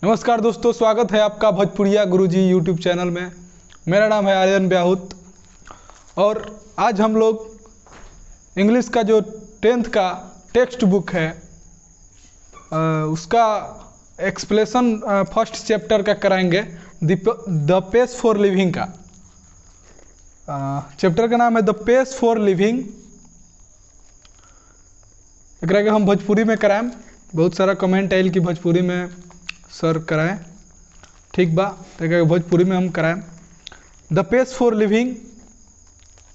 नमस्कार दोस्तों, स्वागत है आपका भोजपुरिया गुरुजी यूट्यूब चैनल में। मेरा नाम है आर्यन ब्याहुत और आज हम लोग इंग्लिश का जो 10th का टेक्स्ट बुक है उसका एक्सप्लेशन फर्स्ट चैप्टर का कराएंगे। द पेस फॉर लिविंग का चैप्टर का नाम है द पेस फॉर लिविंग। एकरा के हम भोजपुरी में कराएं। बहुत सारा कमेंट आयल कि भोजपुरी में सर कराएं, ठीक बा, तो भोजपुरी में हम कराएं। The pace for living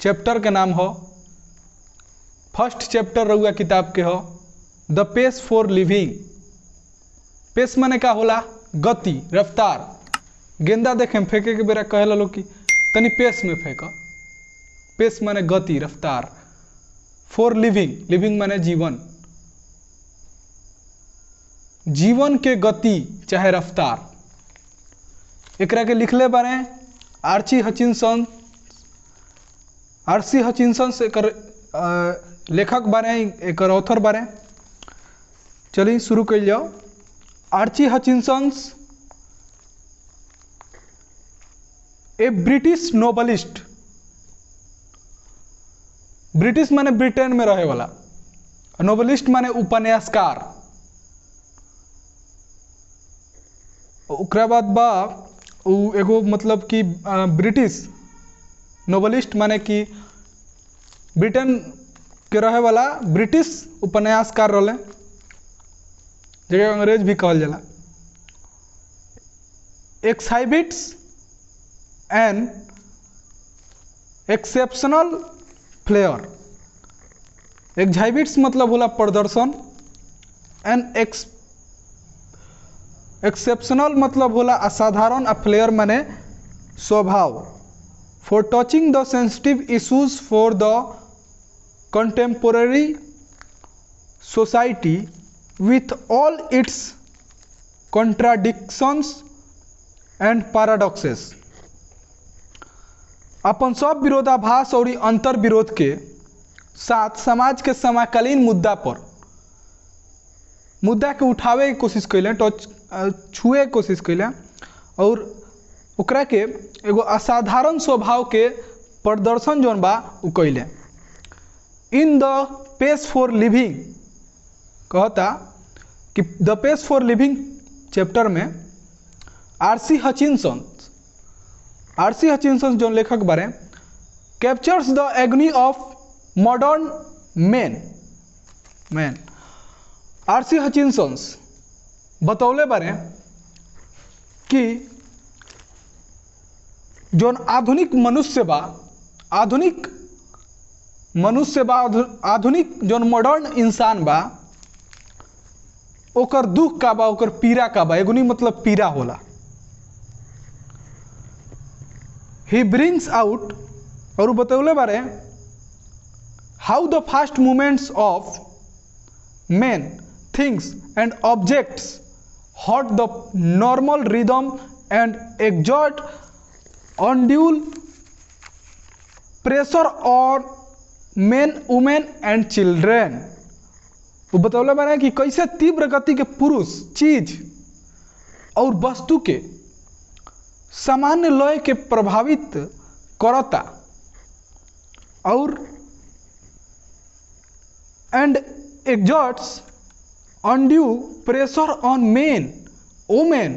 chapter के नाम हो, फर्स्ट चैप्टर रहुआ किताब के हो the pace for living. Pace माने का होला? गति, रफ्तार। गेंदा देखें फेंके के बेरा कहे लो कि तनी पेस में फेंको। पेस माने गति, रफ्तार। फॉर लिविंग, लिविंग माने जीवन, जीवन के गति चाहे रफ्तार। एकरा के लिखले बारे आर्ची हचिनसन से एकर लेखक बारे, एकर ऑथर बारे। चलिए शुरू कर जाओ। आर्ची हचिनसन्स ए ब्रिटिश नोबलिस्ट। ब्रिटिश माने ब्रिटेन में रहे वाला, नोबलिस्ट माने उपन्यासकार। ओकरा बाद बा एगो मतलब कि ब्रिटिश नोबलिस्ट माने कि ब्रिटेन के रहे वाला ब्रिटिश उपन्यासकार रहे, जगह अंग्रेज भी कहल जाला। एक्साइबिट्स एन एक्सेप्शनल फ्लेयर। एक्साइबिट्स मतलब होला प्रदर्शन, एन एक्सेप्शनल मतलब होला असाधारण, फ्लेयर माने स्वभाव। For touching the sensitive issues for the contemporary society with all its contradictions and paradoxes. अपन सब विरोधाभास और अंतर विरोध के साथ समाज के समकालीन मुद्दा के उठावे की कोशिश कैले, टच छुए के कोशिश कैले और ओकरा के एगो असाधारण स्वभाव के प्रदर्शन जौन बा उ कैले। In the pace for living कहता कि the pace for living chapter में आरसी हचिनसन जो लेखक बारे captures the agony of modern man. RC Hutchinson's बतौले बारे कि जोन आधुनिक मनुष्य बा, आधुनिक जोन मॉडर्न इंसान बा, ओकर दुख का बा, ओकर पीड़ा का बा। एगुनी मतलब पीड़ा होला। ही ब्रिंग्स आउट और बतौले बारे how the fast movements of men, things and objects hurt the normal rhythm and exert undue pressure on men, women and children। वो बतौले बारे कि कैसे तीव्र गति के पुरुष, चीज और वस्तु के सामान्य लय के प्रभावित करता और and exerts undue pressure on men, women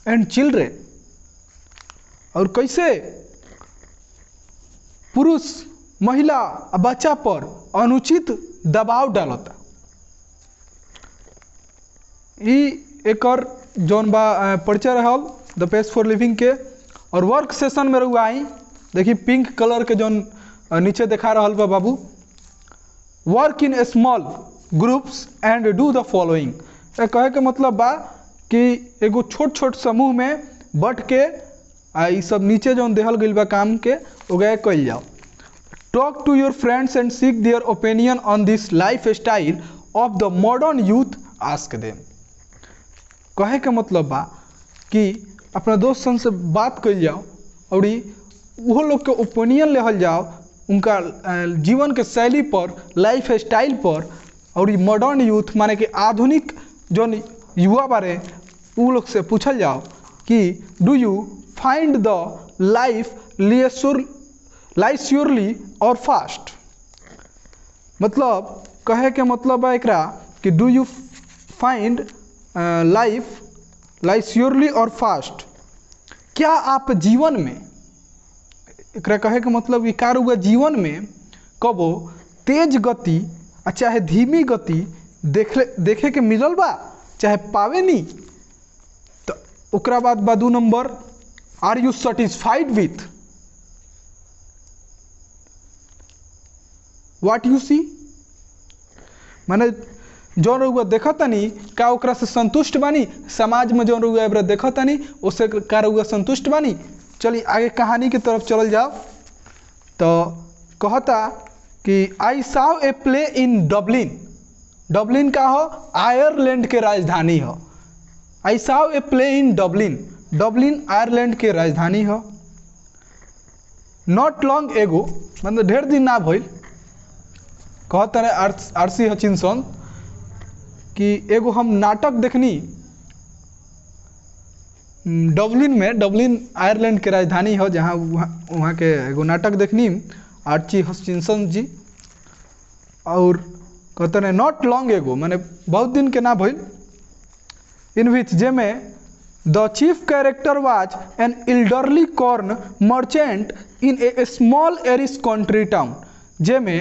and children। और कैसे पुरुष, महिला और बच्चा पर अनुचित दबाव डालता। एकर जौन बा परिचय रहल द पेस फॉर लिविंग के। और वर्क सेशन में रहुआ आई देखिए पिंक कलर के जौन नीचे दिखा रहल बा बाबू। Work in small groups and do the following. कहे के मतलब बा कि एगो छोट छोट समूह में बट के ये सब नीचे जो देहल गई बा काम के ओगे कल जाओ। Talk to your friends and seek their opinion on this lifestyle of the modern youth, ask them. कहे के मतलब बा कि अपना दोस्तन से बात कल जाओ और वो लोग के ओपिनियन लेहल जाओ, उनका जीवन के शैली पर, लाइफ स्टाइल पर। और मॉडर्न यूथ माने कि आधुनिक जो युवा बारे उ लोग से पूछल जाओ कि do you find the life leisurely और फास्ट। मतलब कहे के मतलब है एकरा कि do you find life leisurely और फास्ट, क्या आप जीवन में, एकरा कहे के मतलब कि कार हुआ जीवन में कबो तेज गति चाहे धीमी गति देखे के मिलल बा चाहे पावे नहीं। तो ओकरा बाद बा 2 number, are you satisfied with what you see. माने जौन रउआ देखतानी का ओकरा से संतुष्ट बानी, समाज में जौन रउआ एबरा देखतानी उससे का रउआ संतुष्ट बानी। चलिए आगे कहानी की तरफ चल जाओ। तो कहता कि I saw a play in Dublin. Dublin का हो, आयरलैंड के राजधानी हो। I saw a play in Dublin, Dublin Ireland के राजधानी हो। नॉट लॉन्ग एगो, मतलब ढेर दिन ना भइल। कहता है आरसी हचिनसन कि एगो हम नाटक देखनी डबलिन में, डबलिन आयरलैंड के राजधानी हो, जहाँ वहाँ के एगो नाटक देखनी आरसी हचिनसन जी। और कहते हैं नॉट लॉन्ग एगो, माने बहुत दिन के ना भइल, इन विच जेमे the chief character was an elderly corn merchant in a small Irish country town. जेमे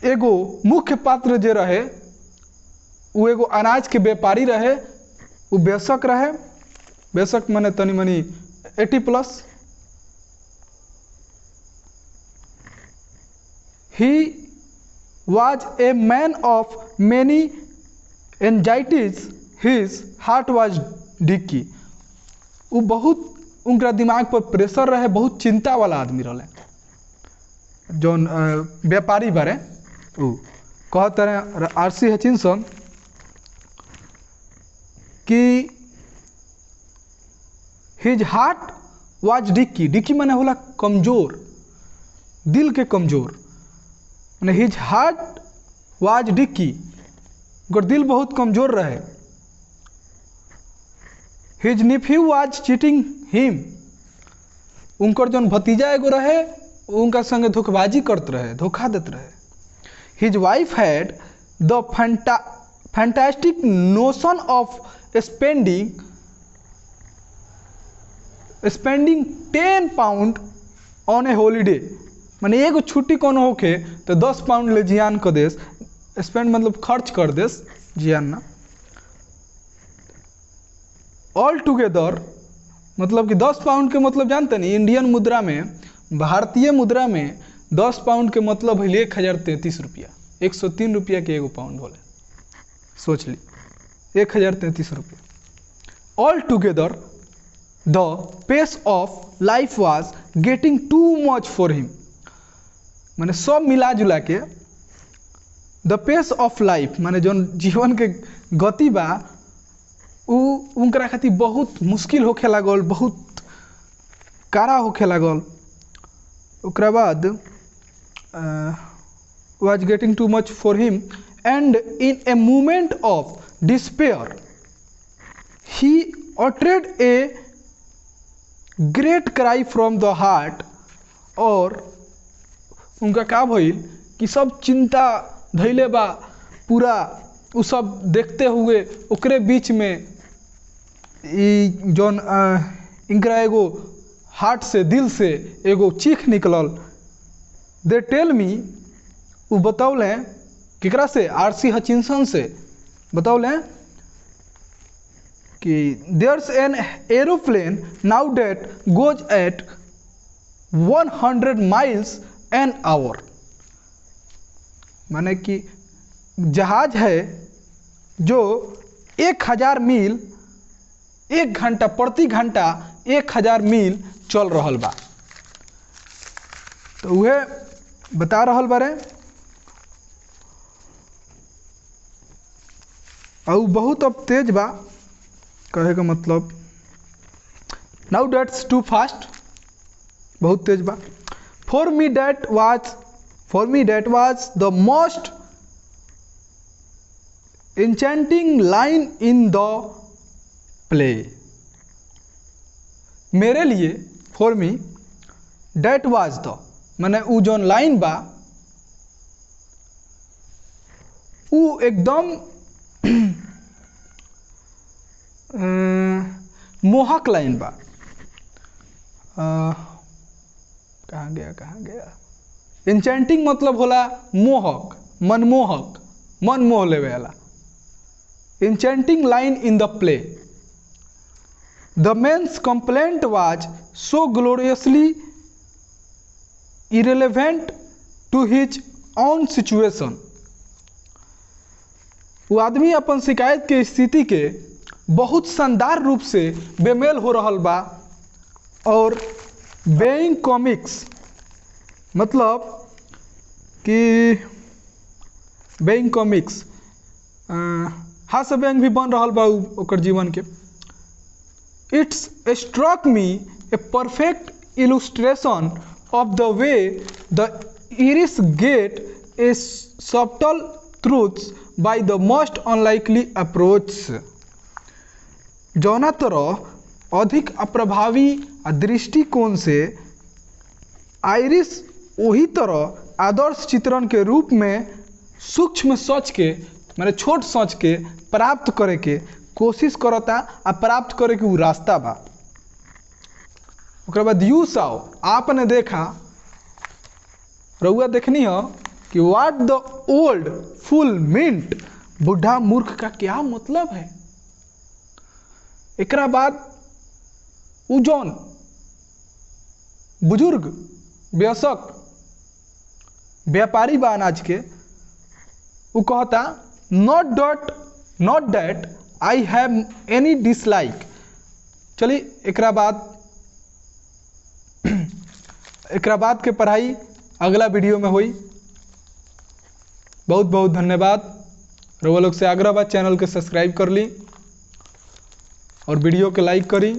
एगो मुख्य पात्र जे रहे वो एगो अनाज के व्यापारी रहे, वो बेशक रहे, बेशक माने तनी money 80+। He was a man of many anxieties, his heart was dicky। वो बहुत उनका दिमाग पर प्रेशर रहे, बहुत चिंता वाला आदमी रहे जौन व्यापारी बारे। वो कहते रहे आरसी हचिनसन कि his heart was dicky. Dicky माने होला कमजोर, दिल के कमजोर, माने हिज हार्ट वाज डिक्की, ओकर दिल बहुत कमजोर रहे। His nephew was cheating him, उनकर जौन भतीजा एगो रहे उनका संगे धोखेबाजी करते रहे, धोखा देते रहे। His wife had the fantastic notion of spending 10 pound on A holiday. माने एगो छुट्टी कोनो होके तो 10 पाउंड ले जियान कर देस, स्पेंड मतलब खर्च कर देस, जियान ना। ऑल टुगेदर मतलब कि 10 पाउंड के मतलब जानते नहीं, इंडियन मुद्रा में, भारतीय मुद्रा में 10 पाउंड के मतलब है 1033 रुपया। 103 रुपया के एगो पाउंड होले, सोच ली 1033 रुपया। All together the pace of life was getting too much for him. माने सब मिला जुला के द पेस ऑफ लाइफ माने जौन जीवन के गति बा उ उनकरा खातिर बहुत मुश्किल होखे लागल, बहुत कड़ा होखे लागल। ओकरा बाद was getting too much for him and in a moment of despair he uttered a great cry from the heart। और उनका का भइल कि सब चिंता धैले बा पूरा, उ सब देखते हुए ओकरे बीच में जौन इनकरा एगो हार्ट से, दिल से एगो चीख निकलल। दे टेल मी, वो बतौले केकरा से, आरसी हचिनसन से बतौले कि there's an aeroplane now that goes at 100 miles an hour। माने कि जहाज है जो 1000 मील 1 घंटा, प्रति घंटा 1000 मील चल रहल बा। तो वह बता रहल बारे और बहुत अब तेज बा, कहे का मतलब नाउ डेट्स टू फास्ट, बहुत तेज बा। For me that was the most enchanting line in the play, मेरे लिए for me that was the, मैंने उ जौन लाइन बा उ एकदम मोहक लाइन बा। कहाँ गया इंचेंटिंग मतलब होला मोहक, मनमोहक, मन मोह लेवे वाला। Enchanting line in the play, the man's complaint was so gloriously irrelevant to his own situation, वो आदमी अपन शिकायत के स्थिति के बहुत शानदार रूप से बेमेल हो रहल बा। और बेइंग कॉमिक्स मतलब कि बेइंग कॉमिक्स हास्य व्यंग भी बन रहल बा ओकर जीवन के। It's struck me a perfect illustration of the way the Irish get a subtle truths by the most unlikely approach, जौना तरह अधिक अप्रभावी दृष्टिकोण से आइरिस वही तरह आदर्श चित्रण के रूप में सूक्ष्म सोच के माने छोट सोच के प्राप्त करे के कोशिश करता आ प्राप्त करे के वो रास्ता बा। ओकरा बाद यू साओ, आपने देखा, रउआ देखनी हो कि what the old fool meant, बुढ़ा मूर्ख का क्या मतलब है। एकरा बाद उ जौन बुजुर्ग व्यसक व्यापारी बा अनाज के, उ कहता not that I have any dislike. चलिए एकरा बाद के पढ़ाई अगला वीडियो में हुई। बहुत बहुत धन्यवाद। रउआ लोग से आग्रह बा चैनल के सब्सक्राइब कर ली और वीडियो के लाइक करी।